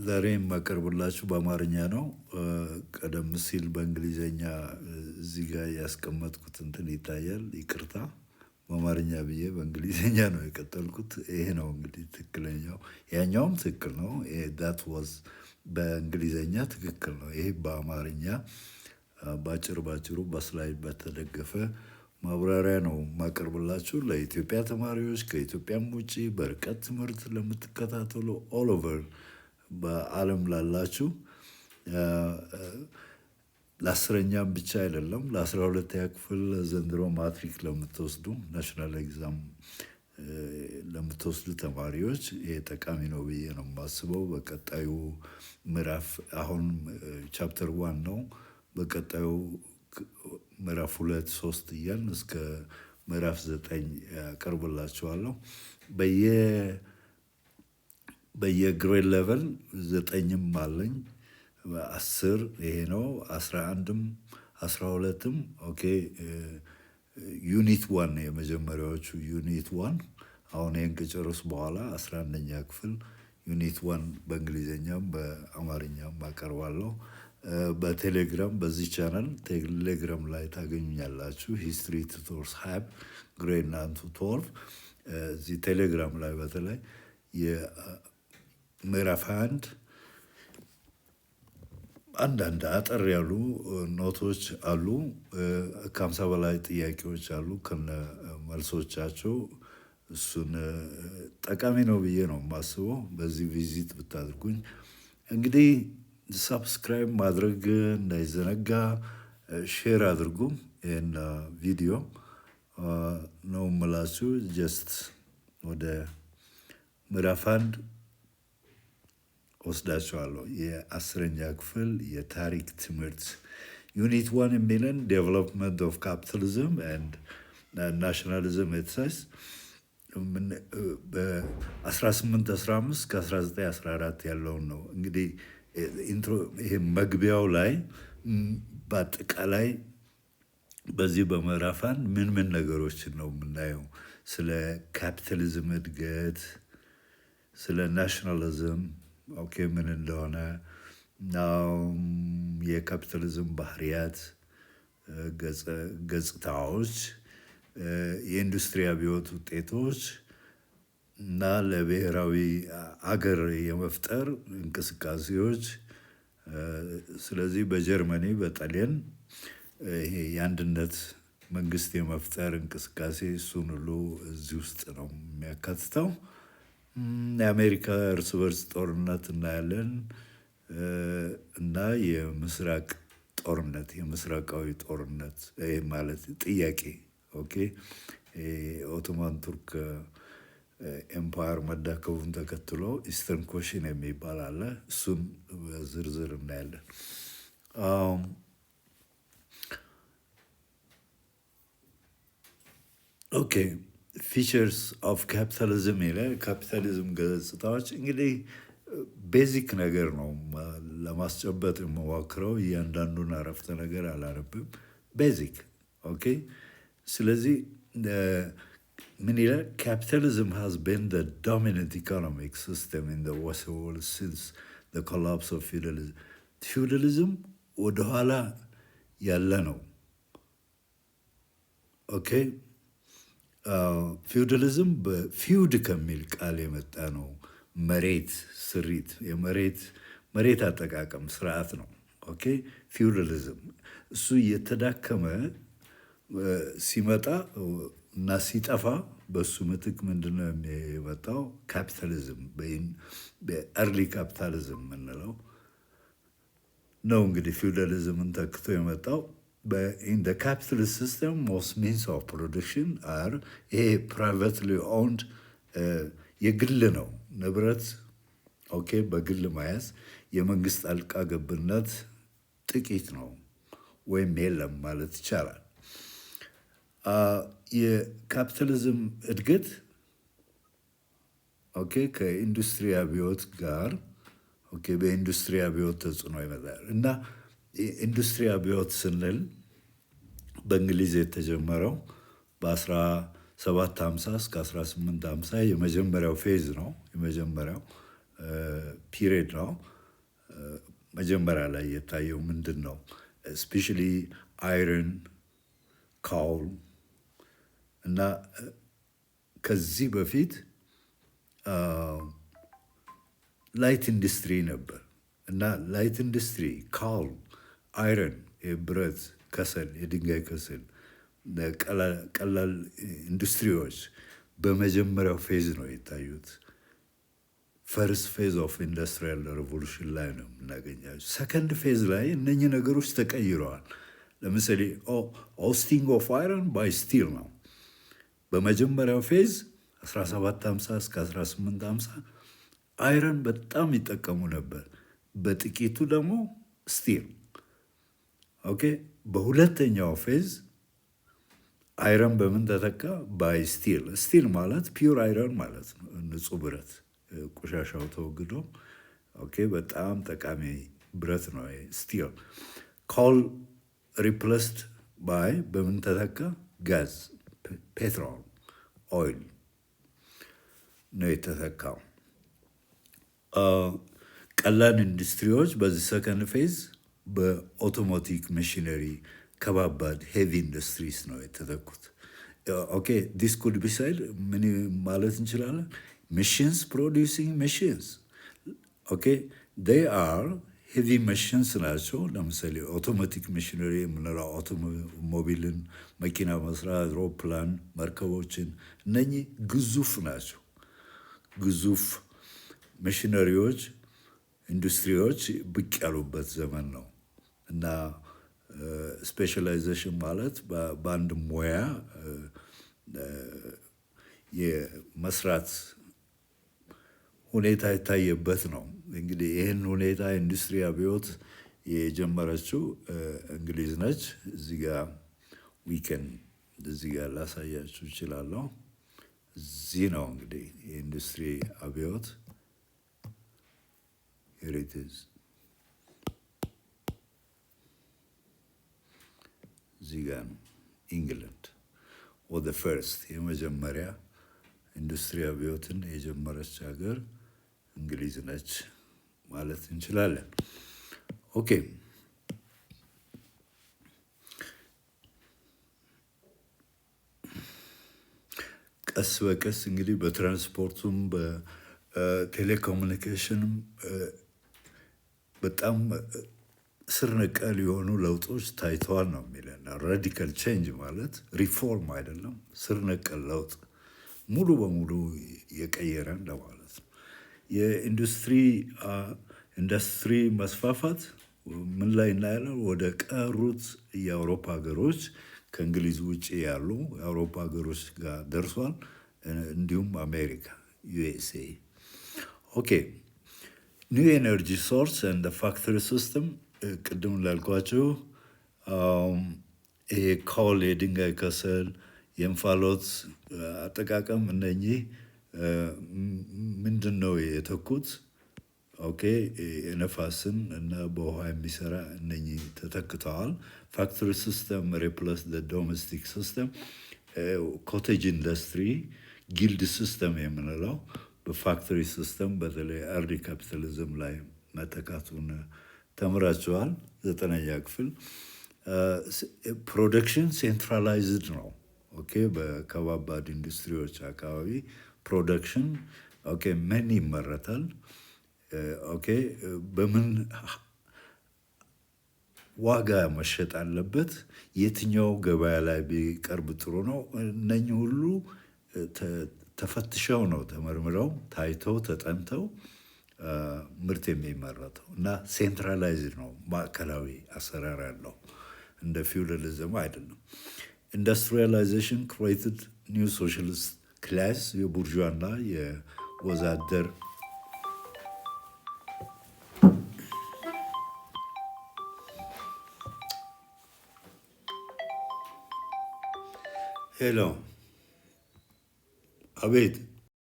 ዛሬ የማቀርብላችሁ በአማርኛ ነው። ቀደም ሲል በእንግሊዘኛ እዚህ ጋር ያስቀመጥኩት እንትን ይታያል። ይቅርታ በአማርኛ ብዬ በእንግሊዘኛ ነው የቀጠልኩት። ይሄ ነው እንግዲህ ትክክለኛው። ያኛውም ትክክል ነው። ዳት ዋዝ በእንግሊዘኛ ትክክል ነው። ይሄ በአማርኛ ባጭሩ በስላይድ በተደገፈ ማብራሪያ ነው የማቀርብላችሁ። ለኢትዮጵያ ተማሪዎች ከኢትዮጵያም ውጪ በርቀት ትምህርት ለምትከታተሉ ኦል ኦቨር በዓለም ላላችሁ ለአስረኛም ብቻ አይደለም ለ12ኛ ክፍል ዘንድሮ ማትሪክ ለምትወስዱ ናሽናል ኤግዛም ለምትወስዱ ተማሪዎች ይሄ ጠቃሚ ነው ብዬ ነው የማስበው። በቀጣዩ ምዕራፍ አሁን ቻፕተር 1 ነው። በቀጣዩ ምዕራፍ 2 3 እያልን እስከ ምዕራፍ 9 ያቀርብላችኋለሁ። በየግሬድ ሌቨል 9ም አለኝ። 10 ይሄ ነው 11ም 12ም ዩኒት 1 የመጀመሪያዎቹ ዩኒት 1 አሁን ይሄን ከጨረሱ በኋላ 11ኛ ክፍል ዩኒት 1 በእንግሊዘኛም በአማርኛም አቀርባለሁ። በቴሌግራም በዚህ ቻናል ቴሌግራም ላይ ታገኙኛላችሁ። ሂስትሪ ቱቶርስ ሃብ ግሬድ 9 to 12 እዚህ ቴሌግራም ላይ በተለይ የምዕራፍ 1 አንዳንድ አጠር ያሉ ኖቶች አሉ። ከ50 በላይ ጥያቄዎች አሉ ከነ መልሶቻቸው። እሱን ጠቃሚ ነው ብዬ ነው የማስበው። በዚህ ቪዚት ብታደርጉኝ እንግዲህ ሰብስክራይብ ማድረግ እንዳይዘነጋ፣ ሼር አድርጉ። ይህን ቪዲዮ ነው የምላችሁ። ጀስት ወደ ምዕራፍ 1 ወስዳችኋለሁ። የ10ኛ ክፍል የታሪክ ትምህርት ዩኒት 1 የሚለን ዴቨሎፕመንት ኦፍ ካፒታሊዝም ኤንድ ናሽናሊዝም ኤትሳይዝ በ1815 ከ1914 ያለውን ነው። እንግዲህ ይሄ መግቢያው ላይ በአጠቃላይ በዚህ በምዕራፍ 1 ምን ነገሮችን ነው የምናየው? ስለ ካፒታሊዝም እድገት፣ ስለ ናሽናሊዝም ምን እንደሆነ፣ የካፒታሊዝም ባህሪያት፣ ገጽታዎች፣ የኢንዱስትሪ አብዮት ውጤቶች እና ለብሔራዊ አገር የመፍጠር እንቅስቃሴዎች። ስለዚህ በጀርመኒ በጣሊያን ይሄ የአንድነት መንግስት የመፍጠር እንቅስቃሴ እሱን ሁሉ እዚህ ውስጥ ነው የሚያካትተው። የአሜሪካ እርስ በርስ ጦርነት እናያለን እና የምስራቅ ጦርነት የምስራቃዊ ጦርነት ይሄ ማለት ጥያቄ ኦቶማን ቱርክ ኤምፓየር መዳከቡን ተከትሎ ኢስተርን ኮሽን የሚባል አለ። እሱን በዝርዝር እናያለን። ፊቸርስ ኦፍ ካፒታሊዝም ይላል። ካፒታሊዝም ገጽታዎች እንግዲህ ቤዚክ ነገር ነው ለማስጨበጥ የምሞክረው። እያንዳንዱን አረፍተ ነገር አላነብም። ቤዚክ ስለዚህ ምን ይላል? ካፒታሊዝም has been the dominant economic system in the Western world since the collapse of feudalism. ፊውዳሊዝም ወደኋላ ያለ ነው። ፊውዳሊዝም በፊውድ ከሚል ቃል የመጣ ነው። መሬት ስሪት፣ መሬት አጠቃቀም ስርዓት ነው። ፊውዳሊዝም እሱ እየተዳከመ ሲመጣ እና ሲጠፋ በሱ ምትክ ምንድነው የመጣው? ካፒታሊዝም በኤርሊ ካፒታሊዝም የምንለው ነው። እንግዲህ ፊውዳሊዝምን ተክቶ የመጣው in the capitalist system most means of production are privately owned የግል ነው ንብረት በግል መያዝ። የመንግስት ጣልቃ ገብነት ጥቂት ነው ወይም የለም ማለት ይቻላል። የካፒታሊዝም እድገት ከኢንዱስትሪ አብዮት ጋር በኢንዱስትሪ አብዮት ተጽዕኖ ይመጣል እና ኢንዱስትሪ አብዮት ስንል በእንግሊዝ የተጀመረው በ1750 እስከ 1850 የመጀመሪያው ፌዝ ነው። የመጀመሪያው ፒሪየድ ነው። መጀመሪያ ላይ የታየው ምንድን ነው? ስፔሻሊ አይረን፣ ካውል እና ከዚህ በፊት ላይት ኢንዱስትሪ ነበር እና ላይት ኢንዱስትሪ ካውል፣ አይረን፣ የብረት ከሰል፣ የድንጋይ ከሰል፣ ቀላል ኢንዱስትሪዎች በመጀመሪያው ፌዝ ነው የታዩት። ፈርስት ፌዝ ኦፍ ኢንዱስትሪያል ሬቮሉሽን ላይ ነው የምናገኛቸው። ሰከንድ ፌዝ ላይ እነኚህ ነገሮች ተቀይረዋል። ለምሳሌ ኦስቲንግ ኦፍ አይረን ባይ ስቲል ነው። በመጀመሪያው ፌዝ 1750 እስከ 1850 አይረን በጣም ይጠቀሙ ነበር፣ በጥቂቱ ደግሞ ስቲል። ኦኬ። በሁለተኛው ፌዝ አይረን በምን ተተካ? ባይ ስቲል። ስቲል ማለት ፒውር አይረን ማለት ነው፣ ንጹህ ብረት፣ ቆሻሻው ተወግዶ። ኦኬ። በጣም ጠቃሚ ብረት ነው ስቲል። ኮል ሪፕለስድ ባይ በምን ተተካ? ጋዝ፣ ፔትሮል፣ ኦይል ነው የተተካው። ቀላል ኢንዱስትሪዎች በዚህ ሰከንድ ፌዝ በኦቶሞቲክ ማሽነሪ፣ ከባባድ ሄቪ ኢንዱስትሪስ ነው የተተኩት። ኦኬ ዲስ ኩድ ቢ ሳይድ ምን ማለት እንችላለን? ማሽንስ ፕሮዲውሲንግ ማሽንስ። ኦኬ ዴይ አር ሄቪ ማሽንስ ናቸው። ለምሳሌ ኦቶሞቲክ ማሽነሪ የምንለው አውቶሞቢልን፣ መኪና መስራት፣ አውሮፕላን፣ መርከቦችን፣ እነኚህ ግዙፍ ናቸው። ግዙፍ ማሽነሪዎች፣ ኢንዱስትሪዎች ብቅ ያሉበት ዘመን ነው እና ስፔሻላይዜሽን ማለት በአንድ ሙያ የመስራት ሁኔታ የታየበት ነው። እንግዲህ ይህን ሁኔታ ኢንዱስትሪ አብዮት የጀመረችው እንግሊዝ ነች። እዚህ ጋር እዚህ ጋር ላሳያችሁ እችላለሁ። እዚህ ነው እንግዲህ የኢንዱስትሪ አብዮት ሄሪቴጅ እዚህ ጋር ነው። ኢንግላንድ ወደ ፈርስት የመጀመሪያ ኢንዱስትሪ አብዮትን የጀመረች ሀገር እንግሊዝ ነች ማለት እንችላለን። ኦኬ ቀስ በቀስ እንግዲህ በትራንስፖርቱም በቴሌኮሙኒኬሽንም በጣም ስር ነቀል የሆኑ ለውጦች ታይተዋል ነው የሚለን። ራዲካል ቼንጅ ማለት ሪፎርም አይደለም፣ ስር ነቀል ለውጥ ሙሉ በሙሉ የቀየረ እንደማለት ነው። የኢንዱስትሪ መስፋፋት ምን ላይ እናያለን? ወደ ቀሩት የአውሮፓ ሀገሮች ከእንግሊዝ ውጭ ያሉ የአውሮፓ ሀገሮች ጋር ደርሷል። እንዲሁም አሜሪካ ዩኤስኤ። ኦኬ ኒው ኤነርጂ ሶርስ ኤንድ ፋክተሪ ሲስተም ቅድም ላልኳቸው ይሄ ኮል፣ የድንጋይ ከሰል፣ የእንፋሎት አጠቃቀም እነኚህ ምንድን ነው የተኩት? ኦኬ የነፋስን እና በውሃ የሚሰራ እነኚህ ተተክተዋል። ፋክተሪ ሲስተም ሪፕለስ ዶሜስቲክ ሲስተም። ኮቴጅ ኢንዱስትሪ፣ ጊልድ ሲስተም የምንለው በፋክተሪ ሲስተም በተለይ አርሊ ካፒታሊዝም ላይ መተካቱን ተምራችኋል 9ኛ ክፍል። ፕሮደክሽን ሴንትራላይዝድ ነው። ኦኬ በከባባድ ኢንዱስትሪዎች አካባቢ ፕሮደክሽን ኦኬ ምን ይመረታል? ኦኬ በምን ዋጋ መሸጥ አለበት? የትኛው ገበያ ላይ ቢቀርብ ጥሩ ነው? እነኚህ ሁሉ ተፈትሸው ነው ተመርምረው ታይተው ተጠንተው ምርት የሚመረተው እና ሴንትራላይዝድ ነው። ማዕከላዊ አሰራር ያለው እንደ ፊውዳሊዝም አይደለም። ኢንዱስትሪያላይዜሽን ክሬትድ ኒው ሶሻሊስት ክላስ፣ የቡርዣና የወዛደር ሄሎ፣ አቤት